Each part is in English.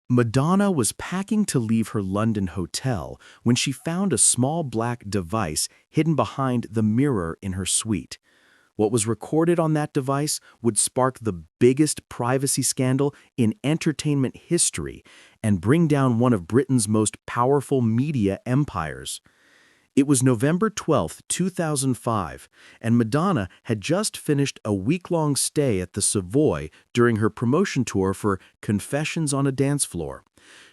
Madonna was packing to leave her London hotel when she found a small black device hidden behind the mirror in her suite. What was recorded on that device would spark the biggest privacy scandal in entertainment history and bring down one of Britain's most powerful media empires. It was November 12, 2005, and Madonna had just finished a week-long stay at the Savoy during her promotion tour for Confessions on a Dance Floor.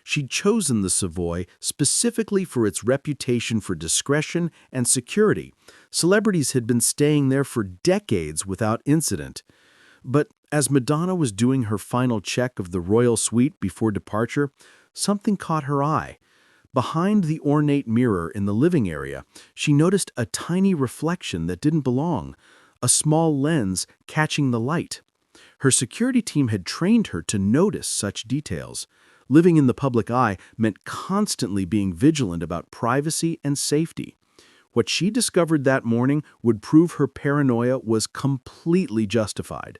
She'd chosen the Savoy specifically for its reputation for discretion and security. Celebrities had been staying there for decades without incident. But as Madonna was doing her final check of the royal suite before departure, something caught her eye. Behind the ornate mirror in the living area, she noticed a tiny reflection that didn't belong, a small lens catching the light. Her security team had trained her to notice such details. Living in the public eye meant constantly being vigilant about privacy and safety. What she discovered that morning would prove her paranoia was completely justified.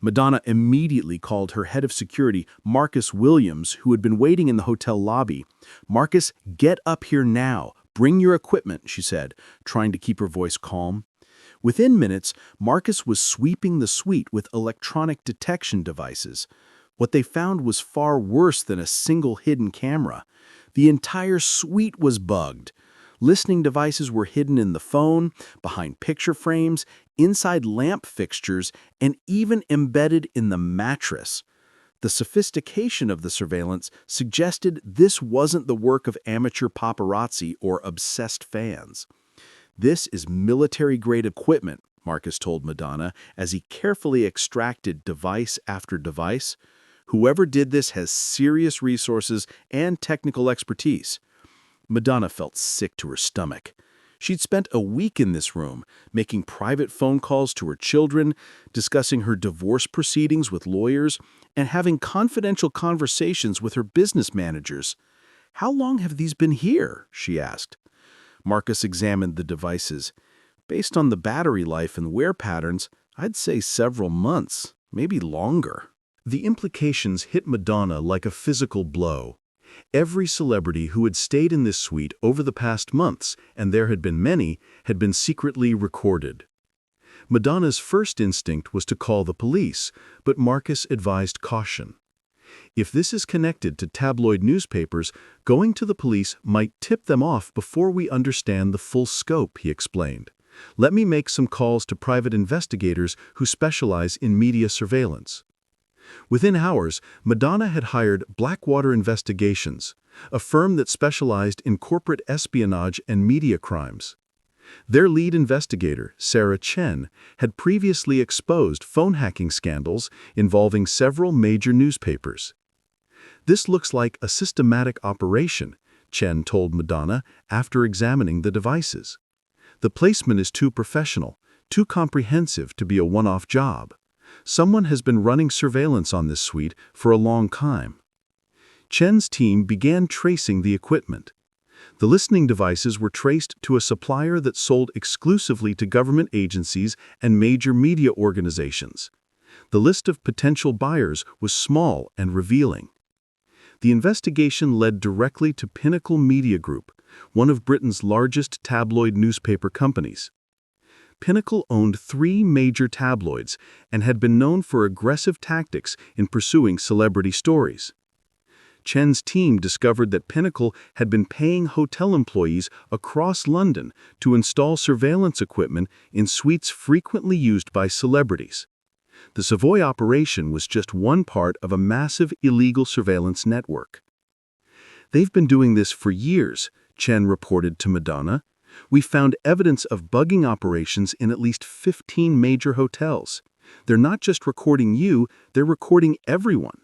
Madonna immediately called her head of security, Marcus Williams, who had been waiting in the hotel lobby. "Marcus, get up here now. Bring your equipment," she said, trying to keep her voice calm. Within minutes, Marcus was sweeping the suite with electronic detection devices. What they found was far worse than a single hidden camera. The entire suite was bugged. Listening devices were hidden in the phone, behind picture frames, inside lamp fixtures, and even embedded in the mattress. The sophistication of the surveillance suggested this wasn't the work of amateur paparazzi or obsessed fans. "This is military-grade equipment," Marcus told Madonna as he carefully extracted device after device. "Whoever did this has serious resources and technical expertise." Madonna felt sick to her stomach. She'd spent a week in this room, making private phone calls to her children, discussing her divorce proceedings with lawyers, and having confidential conversations with her business managers. "How long have these been here?" she asked. Marcus examined the devices. "Based on the battery life and wear patterns, I'd say several months, maybe longer." The implications hit Madonna like a physical blow. Every celebrity who had stayed in this suite over the past months, and there had been many, had been secretly recorded. Madonna's first instinct was to call the police, but Marcus advised caution. "If this is connected to tabloid newspapers, going to the police might tip them off before we understand the full scope," he explained. "Let me make some calls to private investigators who specialize in media surveillance." Within hours, Madonna had hired Blackwater Investigations, a firm that specialized in corporate espionage and media crimes. Their lead investigator, Sarah Chen, had previously exposed phone hacking scandals involving several major newspapers. "This looks like a systematic operation," Chen told Madonna after examining the devices. "The placement is too professional, too comprehensive to be a one-off job. Someone has been running surveillance on this suite for a long time." Chen's team began tracing the equipment. The listening devices were traced to a supplier that sold exclusively to government agencies and major media organizations. The list of potential buyers was small and revealing. The investigation led directly to Pinnacle Media Group, one of Britain's largest tabloid newspaper companies. Pinnacle owned 3 major tabloids and had been known for aggressive tactics in pursuing celebrity stories. Chen's team discovered that Pinnacle had been paying hotel employees across London to install surveillance equipment in suites frequently used by celebrities. The Savoy operation was just one part of a massive illegal surveillance network. "They've been doing this for years," Chen reported to Madonna. "We found evidence of bugging operations in at least 15 major hotels. They're not just recording you, they're recording everyone."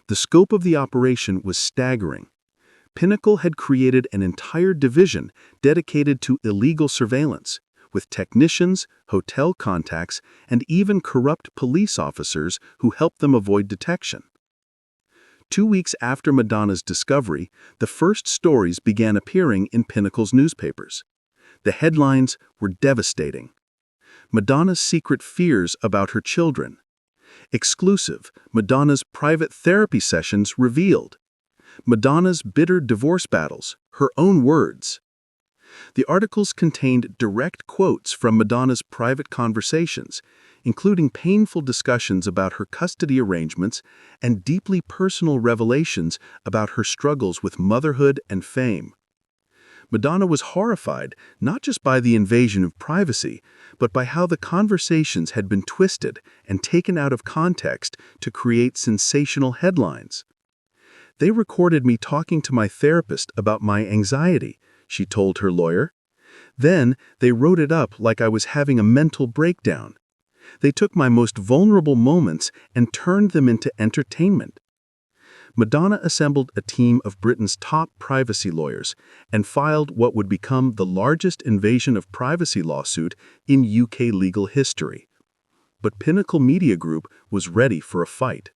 The scope of the operation was staggering. Pinnacle had created an entire division dedicated to illegal surveillance, with technicians, hotel contacts, and even corrupt police officers who helped them avoid detection. 2 weeks after Madonna's discovery, the first stories began appearing in Pinnacle's newspapers. The headlines were devastating. Madonna's secret fears about her children. Exclusive, Madonna's private therapy sessions revealed. Madonna's bitter divorce battles, her own words. The articles contained direct quotes from Madonna's private conversations, including painful discussions about her custody arrangements and deeply personal revelations about her struggles with motherhood and fame. Madonna was horrified not just by the invasion of privacy, but by how the conversations had been twisted and taken out of context to create sensational headlines. "They recorded me talking to my therapist about my anxiety," she told her lawyer. "Then they wrote it up like I was having a mental breakdown. They took my most vulnerable moments and turned them into entertainment." Madonna assembled a team of Britain's top privacy lawyers and filed what would become the largest invasion of privacy lawsuit in UK legal history. But Pinnacle Media Group was ready for a fight.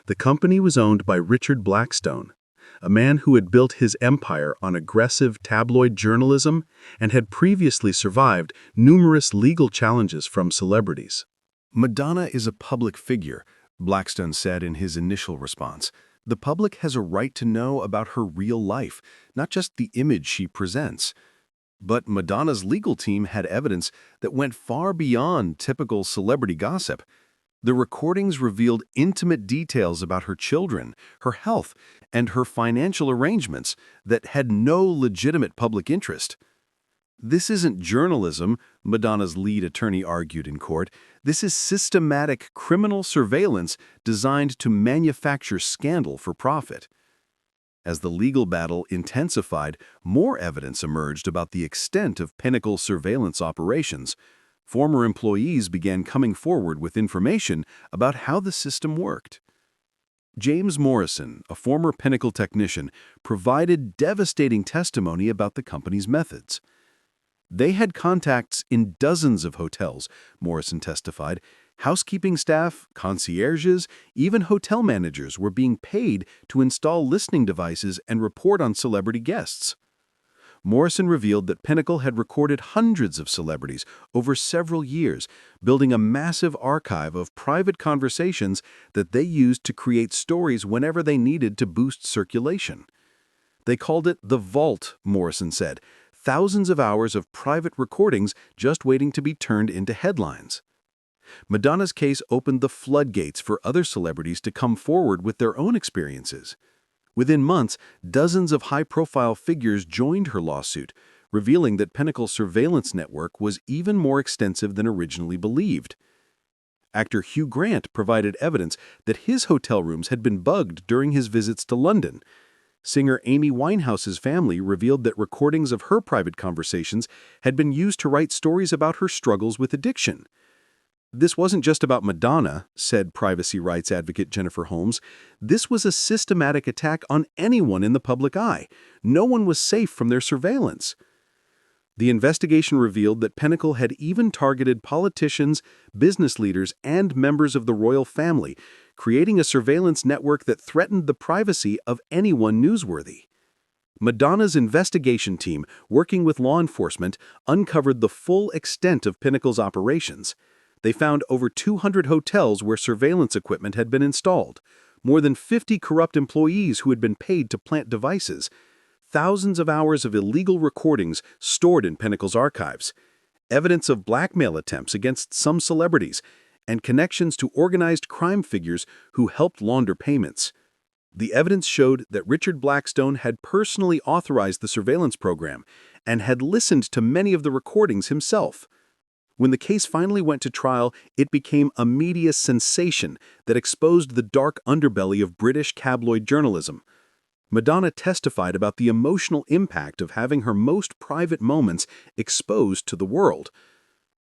The company was owned by Richard Blackstone, a man who had built his empire on aggressive tabloid journalism and had previously survived numerous legal challenges from celebrities. Madonna is a public figure, Blackstone said in his initial response. The public has a right to know about her real life, not just the image she presents. But Madonna's legal team had evidence that went far beyond typical celebrity gossip. The recordings revealed intimate details about her children, her health, and her financial arrangements that had no legitimate public interest. This isn't journalism, Madonna's lead attorney argued in court. This is systematic criminal surveillance designed to manufacture scandal for profit. As the legal battle intensified, more evidence emerged about the extent of Pinnacle's surveillance operations. Former employees began coming forward with information about how the system worked. James Morrison, a former Pinnacle technician, provided devastating testimony about the company's methods. They had contacts in dozens of hotels, Morrison testified. Housekeeping staff, concierges, even hotel managers were being paid to install listening devices and report on celebrity guests. Morrison revealed that Pinnacle had recorded hundreds of celebrities over several years, building a massive archive of private conversations that they used to create stories whenever they needed to boost circulation. They called it the Vault, Morrison said. Thousands of hours of private recordings just waiting to be turned into headlines. Madonna's case opened the floodgates for other celebrities to come forward with their own experiences. Within months, dozens of high-profile figures joined her lawsuit, revealing that Pinnacle's surveillance network was even more extensive than originally believed. Actor Hugh Grant provided evidence that his hotel rooms had been bugged during his visits to London. Singer Amy Winehouse's family revealed that recordings of her private conversations had been used to write stories about her struggles with addiction. This wasn't just about Madonna, said privacy rights advocate Jennifer Holmes. This was a systematic attack on anyone in the public eye. No one was safe from their surveillance. The investigation revealed that Pinnacle had even targeted politicians, business leaders, and members of the royal family, creating a surveillance network that threatened the privacy of anyone newsworthy. Madonna's investigation team, working with law enforcement, uncovered the full extent of Pinnacle's operations. They found over 200 hotels where surveillance equipment had been installed, more than 50 corrupt employees who had been paid to plant devices, thousands of hours of illegal recordings stored in Pinnacle's archives, evidence of blackmail attempts against some celebrities, and connections to organized crime figures who helped launder payments. The evidence showed that Richard Blackstone had personally authorized the surveillance program and had listened to many of the recordings himself. When the case finally went to trial, it became a media sensation that exposed the dark underbelly of British tabloid journalism. Madonna testified about the emotional impact of having her most private moments exposed to the world.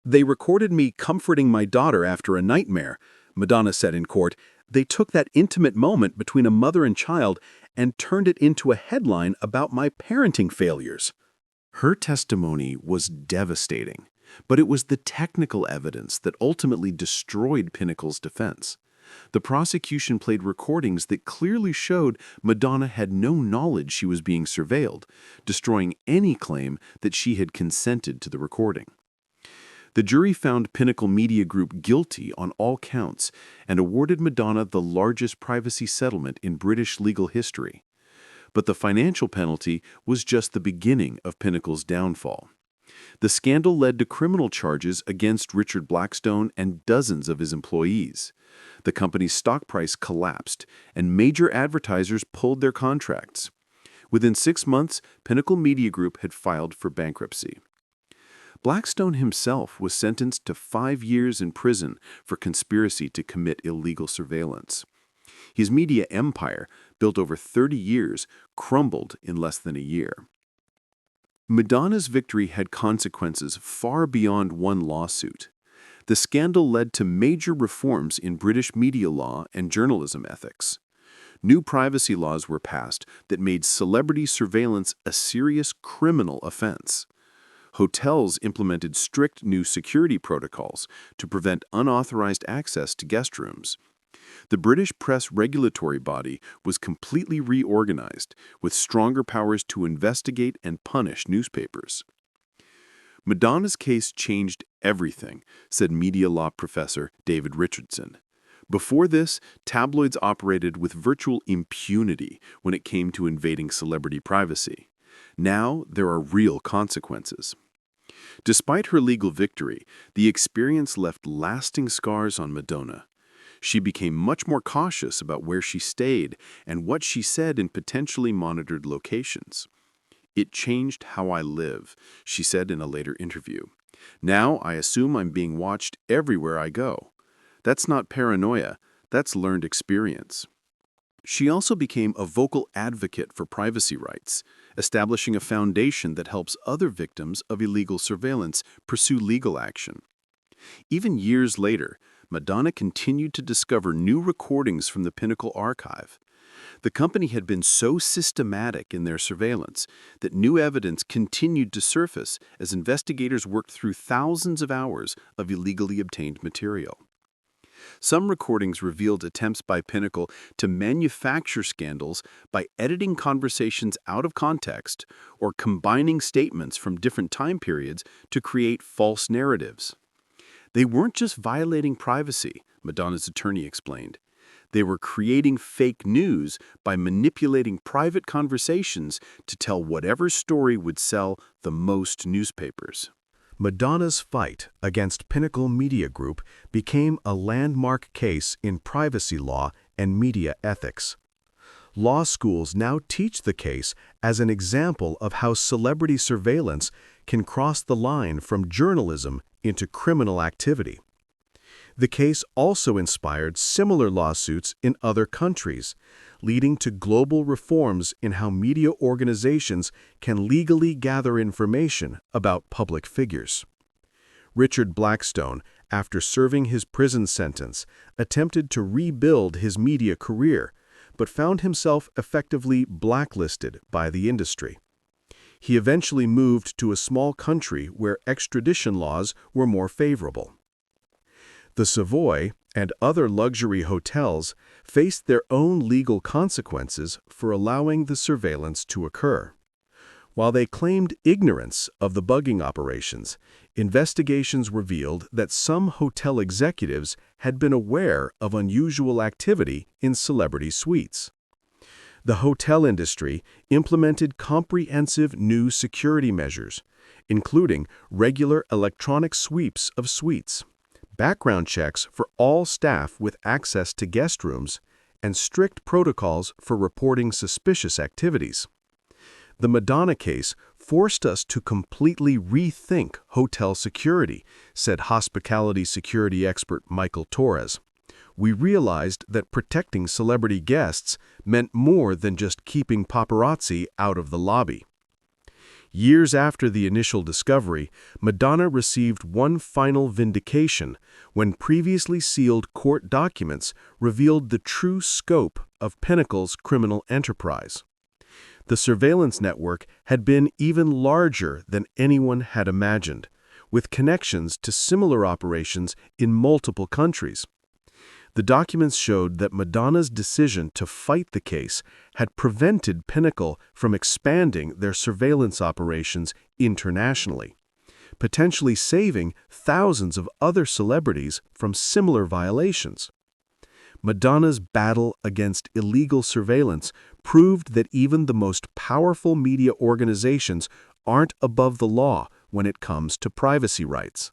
"They recorded me comforting my daughter after a nightmare," Madonna said in court. "They took that intimate moment between a mother and child and turned it into a headline about my parenting failures." Her testimony was devastating, but it was the technical evidence that ultimately destroyed Pinnacle's defense. The prosecution played recordings that clearly showed Madonna had no knowledge she was being surveilled, destroying any claim that she had consented to the recording. The jury found Pinnacle Media Group guilty on all counts and awarded Madonna the largest privacy settlement in British legal history. But the financial penalty was just the beginning of Pinnacle's downfall. The scandal led to criminal charges against Richard Blackstone and dozens of his employees. The company's stock price collapsed, and major advertisers pulled their contracts. Within 6 months, Pinnacle Media Group had filed for bankruptcy. Blackstone himself was sentenced to 5 years in prison for conspiracy to commit illegal surveillance. His media empire, built over 30 years, crumbled in less than a year. Madonna's victory had consequences far beyond one lawsuit. The scandal led to major reforms in British media law and journalism ethics. New privacy laws were passed that made celebrity surveillance a serious criminal offense. Hotels implemented strict new security protocols to prevent unauthorized access to guest rooms. The British press regulatory body was completely reorganized, with stronger powers to investigate and punish newspapers. Madonna's case changed everything, said media law professor David Richardson. Before this, tabloids operated with virtual impunity when it came to invading celebrity privacy. Now, there are real consequences. Despite her legal victory, the experience left lasting scars on Madonna. She became much more cautious about where she stayed and what she said in potentially monitored locations. "It changed how I live," she said in a later interview. "Now I assume I'm being watched everywhere I go. That's not paranoia, that's learned experience." She also became a vocal advocate for privacy rights, establishing a foundation that helps other victims of illegal surveillance pursue legal action. Even years later, Madonna continued to discover new recordings from the Pinnacle archive. The company had been so systematic in their surveillance that new evidence continued to surface as investigators worked through thousands of hours of illegally obtained material. Some recordings revealed attempts by Pinnacle to manufacture scandals by editing conversations out of context or combining statements from different time periods to create false narratives. They weren't just violating privacy, Madonna's attorney explained. They were creating fake news by manipulating private conversations to tell whatever story would sell the most newspapers. Madonna's fight against Pinnacle Media Group became a landmark case in privacy law and media ethics. Law schools now teach the case as an example of how celebrity surveillance can cross the line from journalism into criminal activity. The case also inspired similar lawsuits in other countries, leading to global reforms in how media organizations can legally gather information about public figures. Richard Blackstone, after serving his prison sentence, attempted to rebuild his media career, but found himself effectively blacklisted by the industry. He eventually moved to a small country where extradition laws were more favorable. The Savoy and other luxury hotels faced their own legal consequences for allowing the surveillance to occur. While they claimed ignorance of the bugging operations, investigations revealed that some hotel executives had been aware of unusual activity in celebrity suites. The hotel industry implemented comprehensive new security measures, including regular electronic sweeps of suites, background checks for all staff with access to guest rooms, and strict protocols for reporting suspicious activities. The Madonna case forced us to completely rethink hotel security, said hospitality security expert Michael Torres. We realized that protecting celebrity guests meant more than just keeping paparazzi out of the lobby. Years after the initial discovery, Madonna received one final vindication when previously sealed court documents revealed the true scope of Pinnacle's criminal enterprise. The surveillance network had been even larger than anyone had imagined, with connections to similar operations in multiple countries. The documents showed that Madonna's decision to fight the case had prevented Pinnacle from expanding their surveillance operations internationally, potentially saving thousands of other celebrities from similar violations. Madonna's battle against illegal surveillance proved that even the most powerful media organizations aren't above the law when it comes to privacy rights.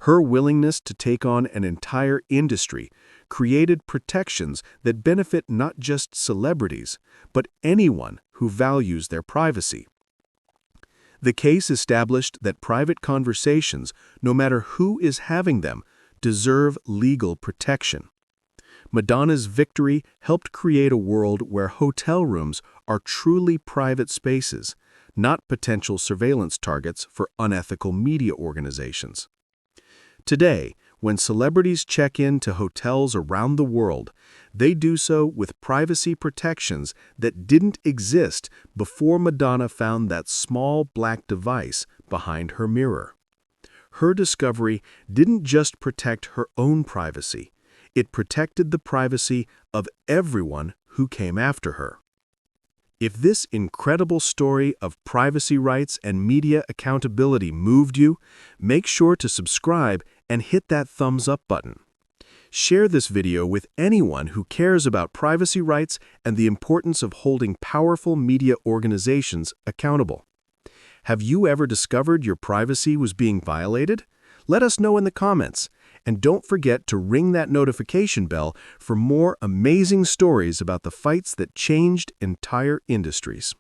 Her willingness to take on an entire industry created protections that benefit not just celebrities, but anyone who values their privacy. The case established that private conversations, no matter who is having them, deserve legal protection. Madonna's victory helped create a world where hotel rooms are truly private spaces, not potential surveillance targets for unethical media organizations. Today, when celebrities check in to hotels around the world, they do so with privacy protections that didn't exist before Madonna found that small black device behind her mirror. Her discovery didn't just protect her own privacy, it protected the privacy of everyone who came after her. If this incredible story of privacy rights and media accountability moved you, make sure to subscribe and hit that thumbs up button. Share this video with anyone who cares about privacy rights and the importance of holding powerful media organizations accountable. Have you ever discovered your privacy was being violated? Let us know in the comments. And don't forget to ring that notification bell for more amazing stories about the fights that changed entire industries.